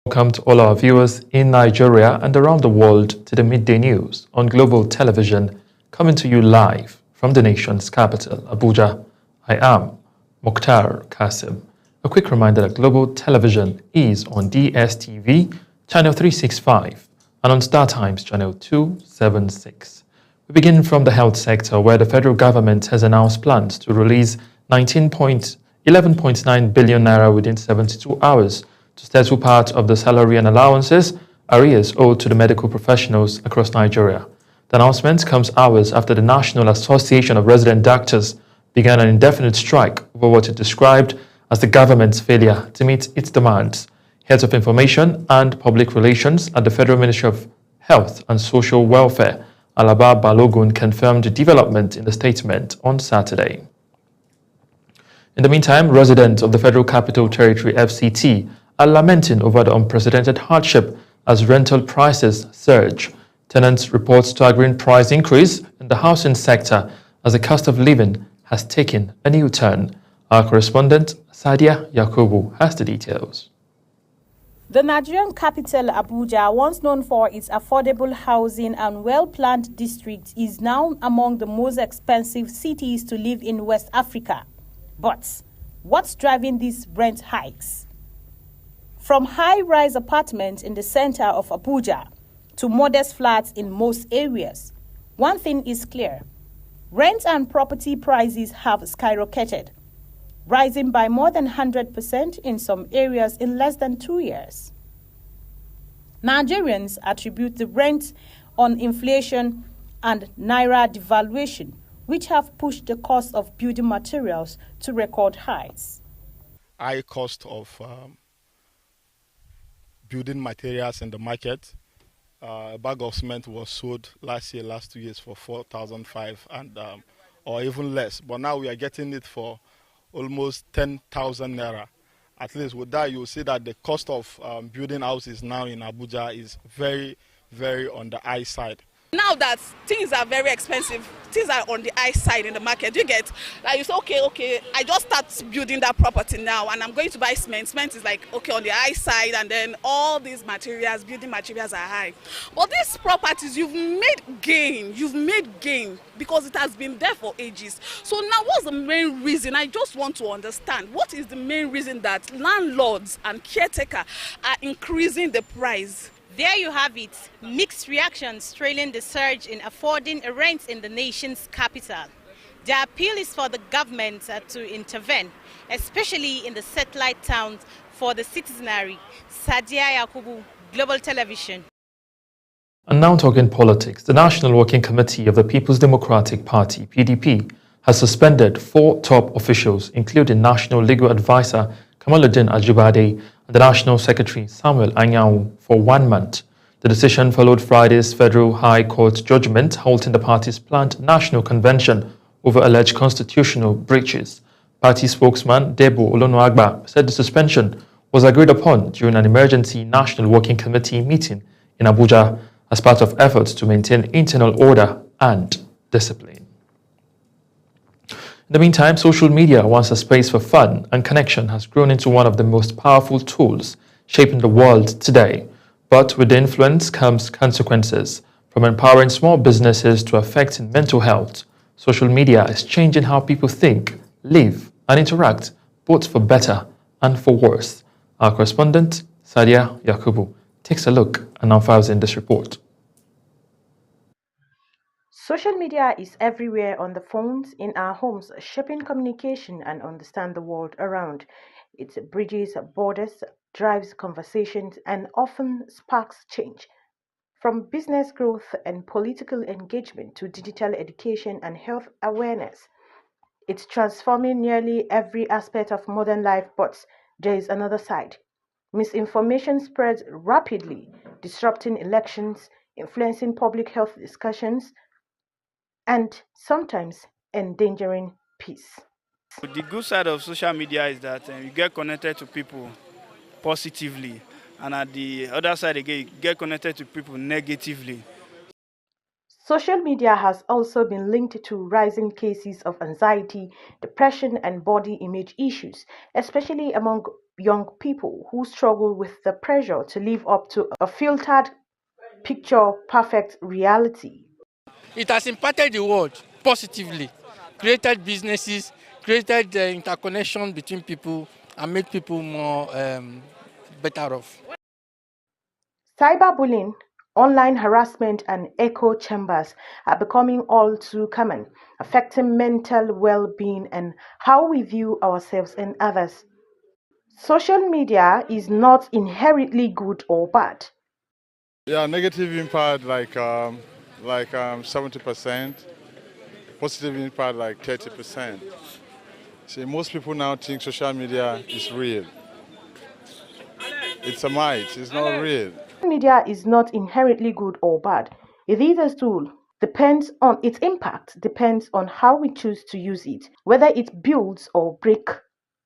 Welcome to all our viewers in Nigeria and around the world to the Midday News on Global Television, coming to you live from the nation's capital, Abuja. I am Mukhtar Kasim. A quick reminder that Global Television is on DSTV, channel 365, and on StarTimes, channel 276. We begin from the health sector, where the federal government has announced plans to release 11.9 billion naira within 72 hours to settle part of the salary and allowances arrears owed to the medical professionals across Nigeria. The announcement comes hours after the National Association of Resident Doctors began an indefinite strike over what it described as the government's failure to meet its demands. Heads of Information and Public Relations at the Federal Ministry of Health and Social Welfare, Alaba Balogun, confirmed the development in the statement on Saturday. In the meantime, residents of the Federal Capital Territory (FCT) are lamenting over the unprecedented hardship as rental prices surge. Tenants report staggering price increase in the housing sector as the cost of living has taken a new turn. Our correspondent, Sadia Yakubu, has the details. The Nigerian capital, Abuja, once known for its affordable housing and well-planned districts, is now among the most expensive cities to live in West Africa. But what's driving these rent hikes? From high-rise apartments in the center of Abuja to modest flats in most areas, one thing is clear. Rent and property prices have skyrocketed, rising by more than 100% in some areas in less than 2 years. Nigerians attribute the rent on inflation and naira devaluation, which have pushed the cost of building materials to record highs. High cost of building materials in the market. A bag of cement was sold last 2 years for 4,500 and or even less. But now we are getting it for almost 10,000 naira. At least with that, you'll see that the cost of building houses now in Abuja is very, very on the high side. Now that things are very expensive, things are on the high side in the market. You get, like you say, okay, I just start building that property now and I'm going to buy cement. Cement is like, okay, on the high side, and then all these materials, building materials are high. But these properties, you've made gain because it has been there for ages. So now what's the main reason? I just want to understand, what is the main reason that landlords and caretakers are increasing the price? There you have it, mixed reactions trailing the surge in affording a rent in the nation's capital. The appeal is for the government to intervene, especially in the satellite towns for the citizenry. Sadia Yakubu, Global Television. And now talking politics, the National Working Committee of the People's Democratic Party, PDP, has suspended 4 top officials, including National Legal Advisor Kamaluddin Ajibade and the National Secretary Samuel Anyanwu, for 1 month. The decision followed Friday's Federal High Court judgment halting the party's planned national convention over alleged constitutional breaches. Party spokesman Debo Olonuagba said the suspension was agreed upon during an emergency National Working Committee meeting in Abuja as part of efforts to maintain internal order and discipline. In the meantime, social media, once a space for fun and connection, has grown into one of the most powerful tools shaping the world today. But with the influence comes consequences. From empowering small businesses to affecting mental health, social media is changing how people think, live, and interact, both for better and for worse. Our correspondent, Sadia Yakubu, takes a look and unfolds in this report. Social media is everywhere on the phones, in our homes, shaping communication and understand the world around. It bridges borders, drives conversations, and often sparks change. From business growth and political engagement to digital education and health awareness, it's transforming nearly every aspect of modern life, but there is another side. Misinformation spreads rapidly, disrupting elections, influencing public health discussions, and sometimes endangering peace. The good side of social media is that you get connected to people positively, and at the other side again, you get connected to people negatively. Social media has also been linked to rising cases of anxiety, depression, and body image issues, especially among young people who struggle with the pressure to live up to a filtered, picture-perfect reality. It has impacted the world positively, created businesses, created interconnection between people, and made people more better off. Cyberbullying, online harassment, and echo chambers are becoming all too common, affecting mental well-being and how we view ourselves and others. Social media is not inherently good or bad. Yeah, negative impact like 70%, positive impact like 30%. See, most people now think social media is real. It's a myth, it's not real. Social media is not inherently good or bad. It is a tool. Its impact depends on how we choose to use it. Whether it builds or breaks,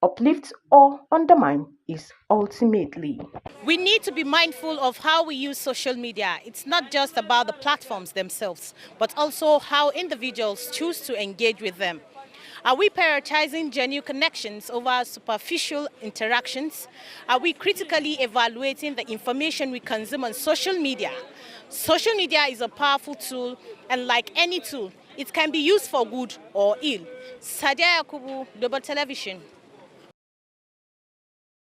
uplifts or undermines is ultimately. We need to be mindful of how we use social media. It's not just about the platforms themselves, but also how individuals choose to engage with them. Are we prioritizing genuine connections over superficial interactions? Are we critically evaluating the information we consume on social media? Social media is a powerful tool, and like any tool, it can be used for good or ill. Sadia Yakubu, Global Television.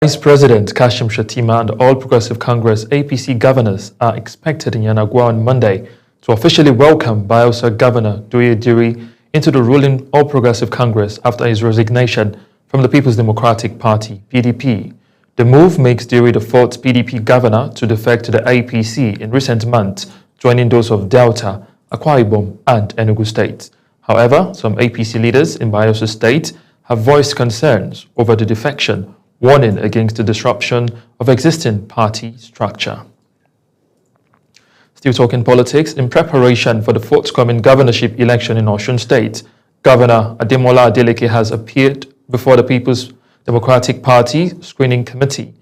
Vice President Kashim Shettima and All Progressive Congress APC governors are expected in Yanagwa on Monday to officially welcome Bayelsa Governor Doye Diri into the ruling All Progressive Congress after his resignation from the People's Democratic Party, PDP. The move makes Diri the fourth PDP governor to defect to the APC in recent months, joining those of Delta, Akwa Ibom, and Enugu State. However, some APC leaders in Bayelsa State have voiced concerns over the defection, warning against the disruption of existing party structure. Still talking politics, in preparation for the forthcoming governorship election in Osun State, Governor Ademola Adeleke has appeared before the People's Democratic Party Screening Committee.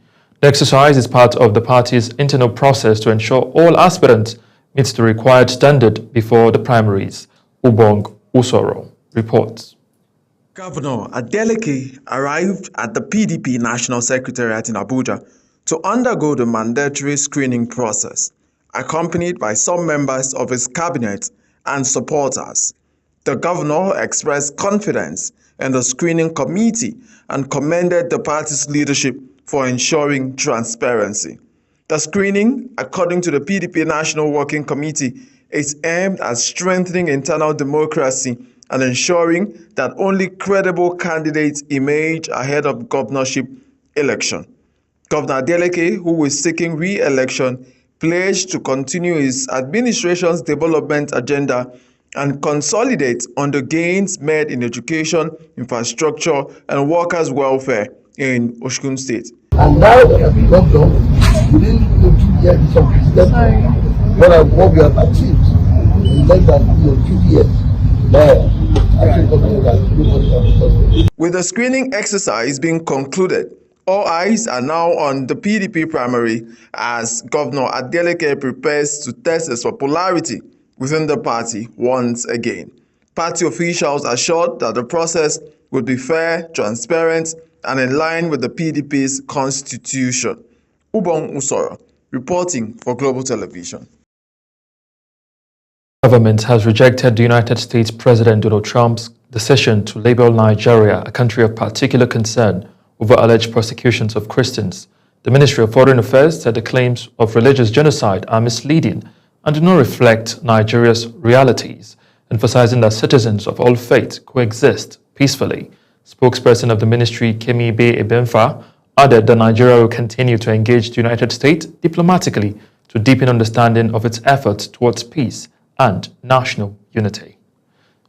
The exercise is part of the party's internal process to ensure all aspirants meet the required standard before the primaries. Ubong Usoro reports. Governor Adeleke arrived at the PDP National Secretariat in Abuja to undergo the mandatory screening process, accompanied by some members of his cabinet and supporters. The governor expressed confidence in the screening committee and commended the party's leadership for ensuring transparency. The screening, according to the PDP National Working Committee, is aimed at strengthening internal democracy and ensuring that only credible candidates emerge ahead of governorship election. Governor Adeleke, who is seeking re-election, pledged to continue his administration's development agenda and consolidate on the gains made in education, infrastructure, and workers' welfare in Osun State. And now that I've been governor, within 2 years, some president, what we have achieved in less than 2 years. With the screening exercise being concluded, all eyes are now on the PDP primary as Governor Adeleke prepares to test his popularity within the party once again. Party officials assured that the process would be fair, transparent, and in line with the PDP's constitution. Ubong Usoro, reporting for Global Television. The government has rejected the United States President Donald Trump's decision to label Nigeria a country of particular concern over alleged persecutions of Christians. The Ministry of Foreign Affairs said the claims of religious genocide are misleading and do not reflect Nigeria's realities, emphasizing that citizens of all faiths coexist peacefully. Spokesperson of the ministry, Kemi Be Ebenfa, added that Nigeria will continue to engage the United States diplomatically to deepen understanding of its efforts towards peace and national unity.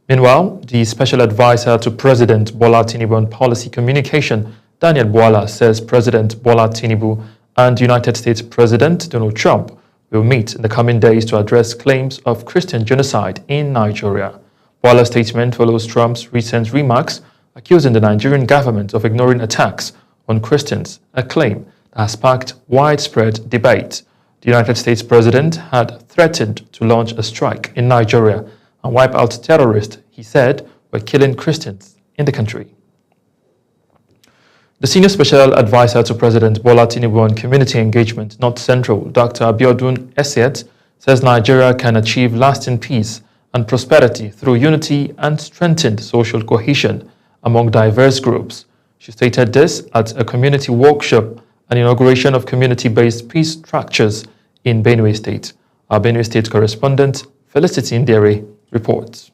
Meanwhile, the special advisor to President Bola Tinubu on policy communication, Daniel Bwala, says President Bola Tinubu and United States President Donald Trump will meet in the coming days to address claims of Christian genocide in Nigeria. Bwala's statement follows Trump's recent remarks accusing the Nigerian government of ignoring attacks on Christians, a claim that has sparked widespread debate. The United States president had threatened to launch a strike in Nigeria and wipe out terrorists he said were killing Christians in the country. The Senior Special Advisor to President Bola Tinubu on Community Engagement, North Central, Dr. Abiodun Esiet, says Nigeria can achieve lasting peace and prosperity through unity and strengthened social cohesion among diverse groups. She stated this at a community workshop and inauguration of community-based peace structures in Benue State. Our Benue State correspondent, Felicity Ndere, reports.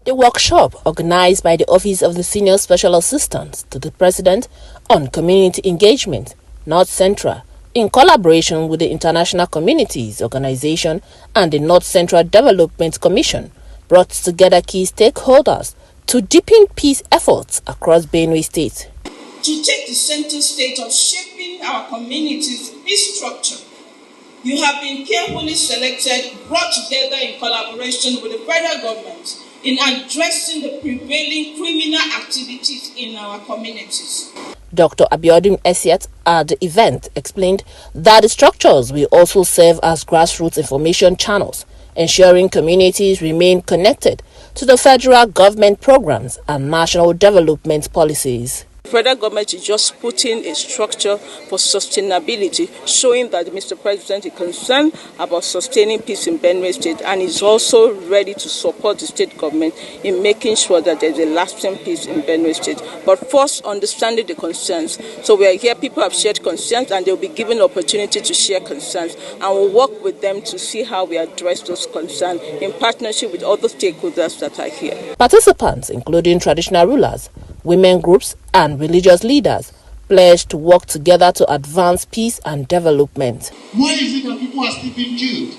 The workshop, organized by the Office of the Senior Special Assistant to the President on Community Engagement, North Central, in collaboration with the International Communities Organization and the North Central Development Commission, brought together key stakeholders to deepen peace efforts across Benue State. To take the center stage of shaping our community's peace structure, you have been carefully selected, brought together in collaboration with the federal government in addressing the prevailing criminal activities in our communities. Dr. Abiodun Esiet at the event explained that the structures will also serve as grassroots information channels, ensuring communities remain connected to the federal government programs and national development policies. The federal government is just putting a structure for sustainability, showing that Mr. President is concerned about sustaining peace in Benue State and is also ready to support the state government in making sure that there's a lasting peace in Benue State. But first, understanding the concerns. So we are here, people have shared concerns and they'll be given the opportunity to share concerns, and we'll work with them to see how we address those concerns in partnership with other stakeholders that are here. Participants, including traditional rulers, women groups and religious leaders, pledged to work together to advance peace and development. Why is it that people are still being killed?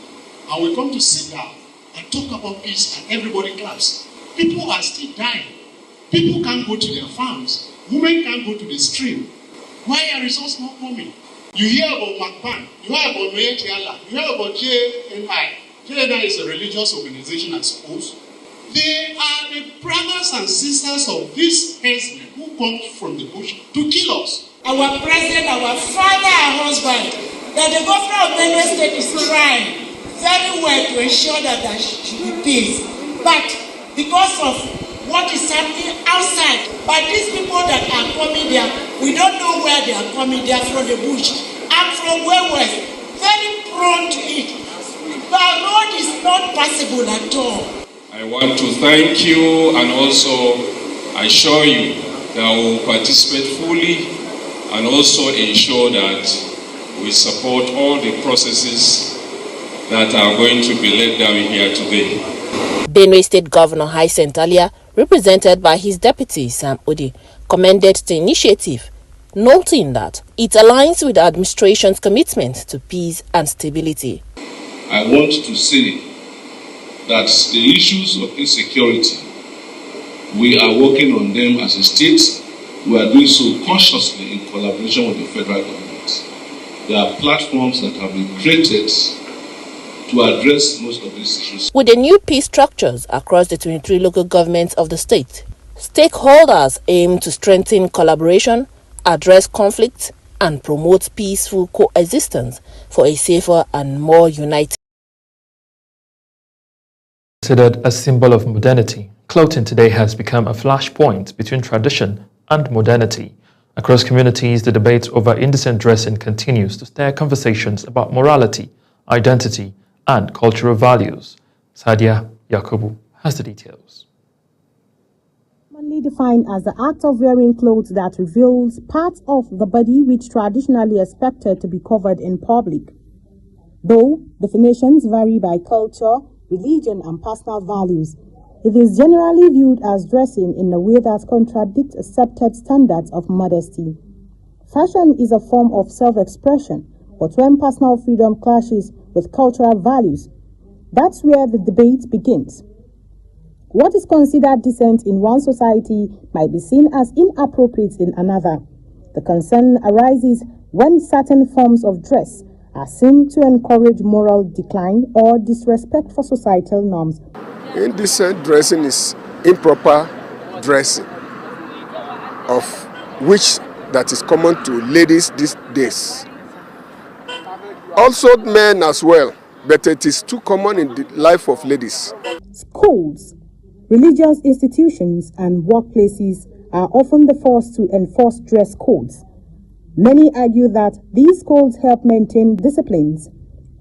And we come to sit down and talk about peace and everybody claps. People are still dying. People can't go to their farms. Women can't go to the stream. Why are results not coming? You hear about MACBAN, you hear about Noyetiala, you hear about JNI. JNI is a religious organization, I suppose. They are the brothers and sisters of these herdsmen who come from the bush to kill us. Our president, our father, our husband, that the governor of Benue State is trying very well to ensure that there should be peace. But because of what is happening outside, by these people that are coming there, we don't know where they are coming. They are from the bush. I'm from West, very prone to it. The road is not passable at all. I want to thank you and also assure you that we will participate fully and also ensure that we support all the processes that are going to be laid down here today. Benue State Governor Hyacinth Alia, represented by his deputy Sam Odi, commended the initiative, noting that it aligns with the administration's commitment to peace and stability. I want to say that the issues of insecurity, we are working on them as a state. We are doing so consciously in collaboration with the federal government. There are platforms that have been created to address most of these issues. With the new peace structures across the 23 local governments of the state, stakeholders aim to strengthen collaboration, address conflicts, and promote peaceful coexistence for a safer and more united. Considered a symbol of modernity, clothing today has become a flashpoint between tradition and modernity. Across communities, the debate over indecent dressing continues to stir conversations about morality, identity, and cultural values. Sadia Yakubu has the details. Commonly defined as the act of wearing clothes that reveals parts of the body which traditionally expected to be covered in public. Though definitions vary by culture, religion, and personal values, it is generally viewed as dressing in a way that contradicts accepted standards of modesty. Fashion is a form of self-expression, but when personal freedom clashes with cultural values, that's where the debate begins. What is considered decent in one society might be seen as inappropriate in another. The concern arises when certain forms of dress are seen to encourage moral decline or disrespect for societal norms. Indecent dressing is improper dressing, of which that is common to ladies these days. Also men as well, but it is too common in the life of ladies. Schools, religious institutions and workplaces are often the first to enforce dress codes. Many argue that these codes help maintain disciplines,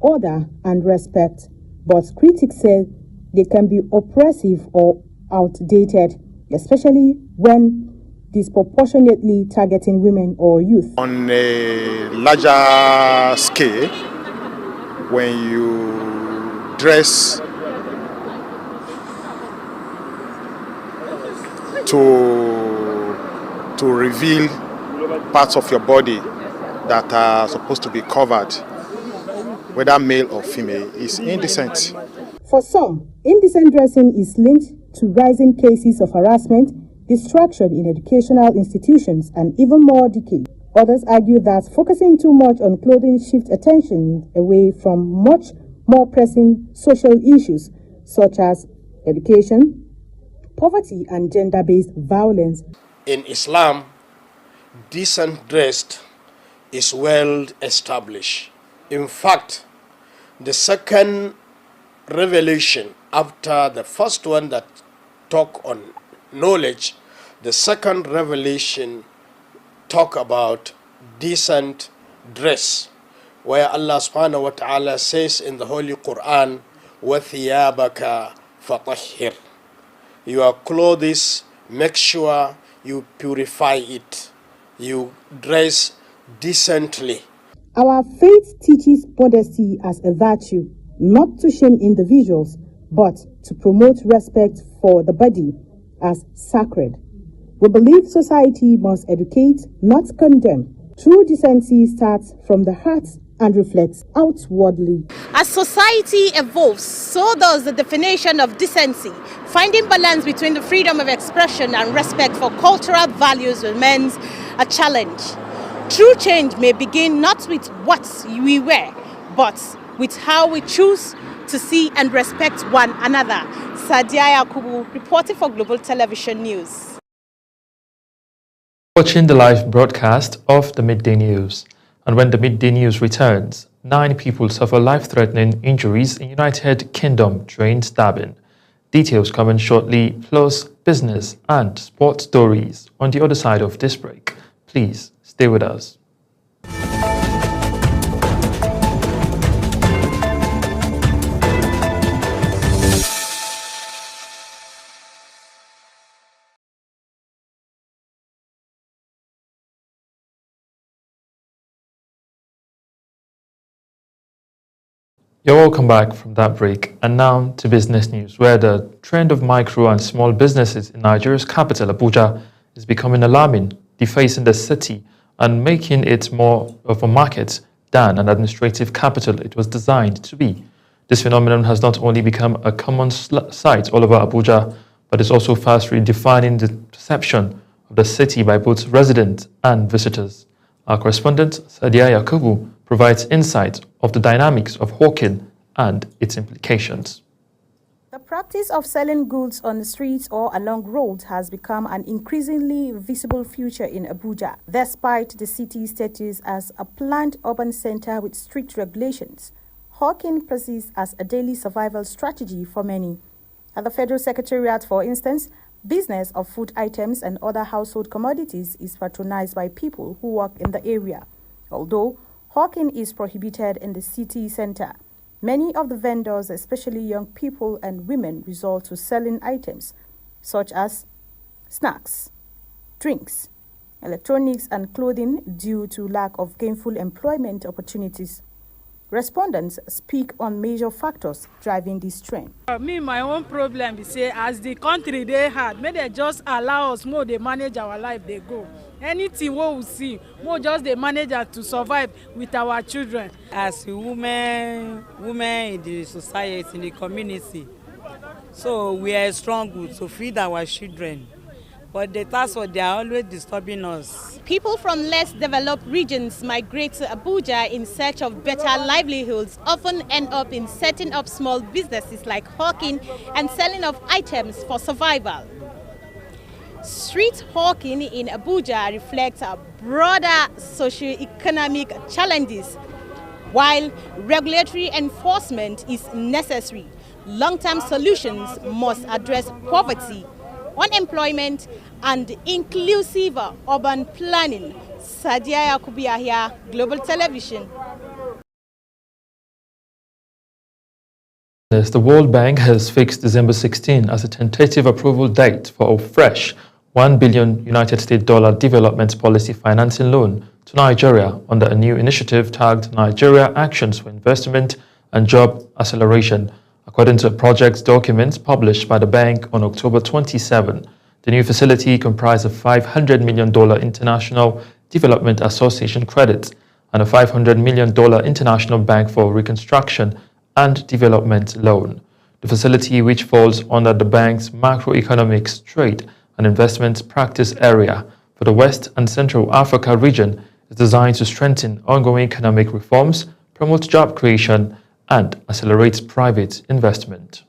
order and respect, but critics say they can be oppressive or outdated, especially when disproportionately targeting women or youth. On a larger scale, when you dress to reveal parts of your body that are supposed to be covered, whether male or female, is indecent. For some, indecent dressing is linked to rising cases of harassment, distraction in educational institutions, and even more decay. Others argue that focusing too much on clothing shifts attention away from much more pressing social issues such as education, poverty, and gender-based violence. In Islam, decent dressed is well established. In fact, the second revelation after the first one that talk on knowledge, the second revelation talk about decent dress, where Allah subhanahu wa ta'ala says in the Holy Quran, وَثِيَابَكَ فَطَهِّرْ. Your clothes, make sure you purify it. You dress decently. Our faith teaches modesty as a virtue, not to shame individuals, but to promote respect for the body as sacred. We believe society must educate, not condemn. True decency starts from the heart and reflects outwardly. As society evolves, so does the definition of decency. Finding balance between the freedom of expression and respect for cultural values remains a challenge. True change may begin not with what we wear, but with how we choose to see and respect one another. Sadia Yakubu, reporting for Global Television News. Watching the live broadcast of the Midday News. And when the Midday News returns, 9 people suffer life-threatening injuries in United Kingdom train stabbing. Details coming shortly, plus business and sports stories on the other side of this break. Please stay with us. You're welcome back from that break, and now to business news, where the trend of micro and small businesses in Nigeria's capital, Abuja, is becoming alarming, defacing the city and making it more of a market than an administrative capital it was designed to be. This phenomenon has not only become a common sight all over Abuja, but is also fast redefining the perception of the city by both residents and visitors. Our correspondent, Sadia Yakubu, provides insight of the dynamics of hawking and its implications. The practice of selling goods on the streets or along roads has become an increasingly visible feature in Abuja, despite the city's status as a planned urban center with strict regulations. Hawking persists as a daily survival strategy for many. At the Federal Secretariat, for instance, business of food items and other household commodities is patronized by people who work in the area. Although hawking is prohibited in the city center, many of the vendors, especially young people and women, resort to selling items such as snacks, drinks, electronics and clothing due to lack of gainful employment opportunities. Respondents speak on major factors driving this trend. My own problem is say as the country they had, may they just allow us more they manage our life they go. Anything what we see, more just they manage to survive with our children. As women in the society, in the community, so we are strong to feed our children. But the task they are always disturbing us. People from less developed regions migrate to Abuja in search of better livelihoods, often end up in setting up small businesses like hawking and selling of items for survival. Street hawking in Abuja reflects broader socio-economic challenges. While regulatory enforcement is necessary, long-term solutions must address poverty, unemployment, and inclusive urban planning. Sadia Yakubu Yahya, Global Television. The World Bank has fixed December 16 as a tentative approval date for a fresh $1 billion United States development policy financing loan to Nigeria under a new initiative tagged Nigeria Actions for Investment and Job Acceleration. According to a project document published by the bank on October 27, the new facility comprised a $500 million International Development Association credit and a $500 million International Bank for Reconstruction and Development loan. The facility, which falls under the bank's macroeconomics, trade and investment practice area for the West and Central Africa region, is designed to strengthen ongoing economic reforms, promote job creation, and accelerate private investment.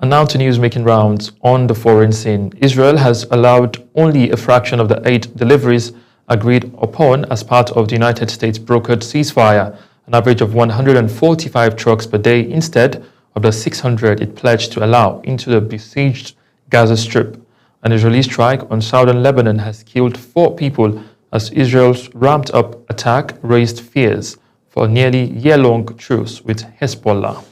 And now to news making rounds on the foreign scene. Israel has allowed only a fraction of the aid deliveries agreed upon as part of the United States brokered ceasefire, an average of 145 trucks per day instead of the 600 it pledged to allow into the besieged Gaza Strip. An Israeli strike on southern Lebanon has killed 4 people as Israel's ramped-up attack raised fears for a nearly year-long truce with Hezbollah.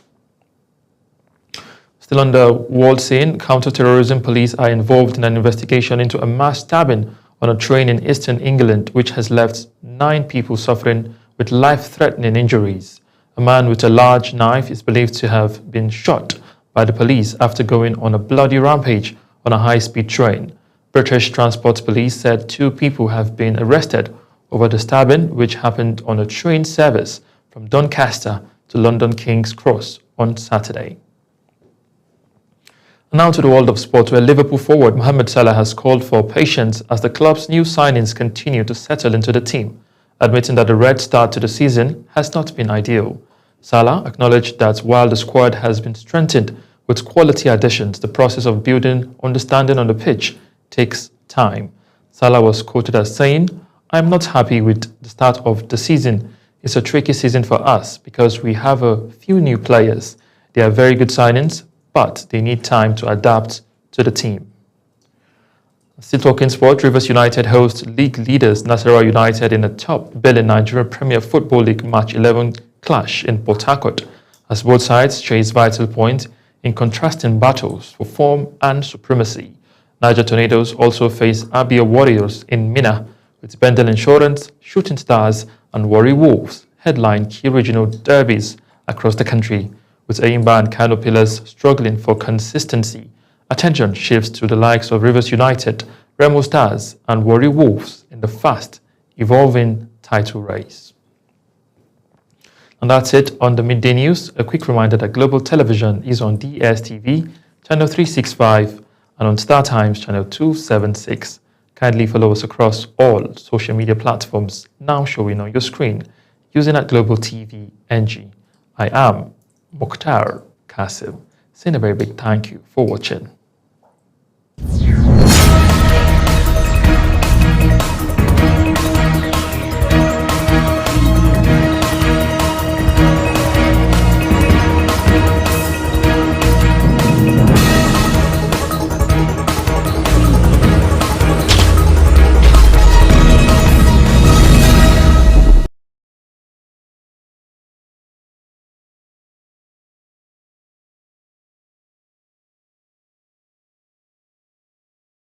Still on the world scene, counter-terrorism police are involved in an investigation into a mass stabbing on a train in eastern England, which has left 9 people suffering with life-threatening injuries. A man with a large knife is believed to have been shot by the police after going on a bloody rampage on a high-speed train. British Transport Police said 2 people have been arrested over the stabbing, which happened on a train service from Doncaster to London King's Cross on Saturday. Now to the world of sport, where Liverpool forward Mohamed Salah has called for patience as the club's new signings continue to settle into the team, admitting that the red start to the season has not been ideal. Salah acknowledged that while the squad has been strengthened with quality additions, the process of building understanding on the pitch takes time. Salah was quoted as saying, "I am not happy with the start of the season. It's a tricky season for us because we have a few new players. They are very good signings, but they need time to adapt to the team." Still talking sport, Rivers United host league leaders Nasarawa United in a top-billing Nigerian Premier Football League Match 11 clash in Port Harcourt, as both sides chase vital points in contrasting battles for form and supremacy. Niger Tornadoes also face Abia Warriors in Minna, with Bendel Insurance, Shooting Stars and Warri Wolves headline key regional derbies across the country, with Ayimba and Kano Pillars struggling for consistency. Attention shifts to the likes of Rivers United, Remo Stars and Warri Wolves in the fast-evolving title race. And that's it on the Midday News. A quick reminder that Global Television is on DSTV, channel 365, and on Star Times, channel 276. Kindly follow us across all social media platforms now showing on your screen using @Global TV NG. I am Mukhtar Kasim, saying a very big thank you for watching.